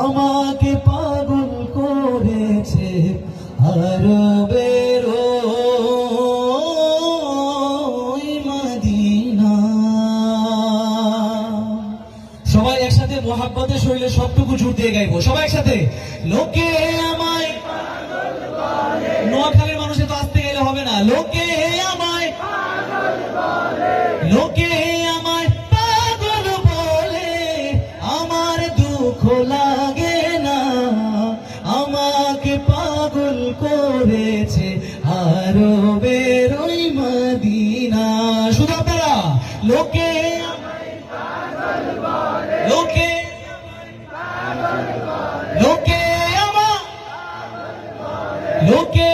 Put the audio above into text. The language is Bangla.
আমাকে পাগল করেছে আরবের ওই মদিনা। সবাই একসাথে মোহাব্বতে শরীরে সবটুকু জোর দিয়ে গাইবো, সবাই একসাথে। লোকে আমায়, নোয়াখালীর মানুষের তো আসতে গেলে হবে না। লোকে আমায়, লোকে আমায় পাগল বলে, আমার দুঃখ লাগে না। আমাকে পাগল করেছে আরবের ওই মদিনা। শুধু আপনারা লোকে, লোকে, লোকে আমার, লোকে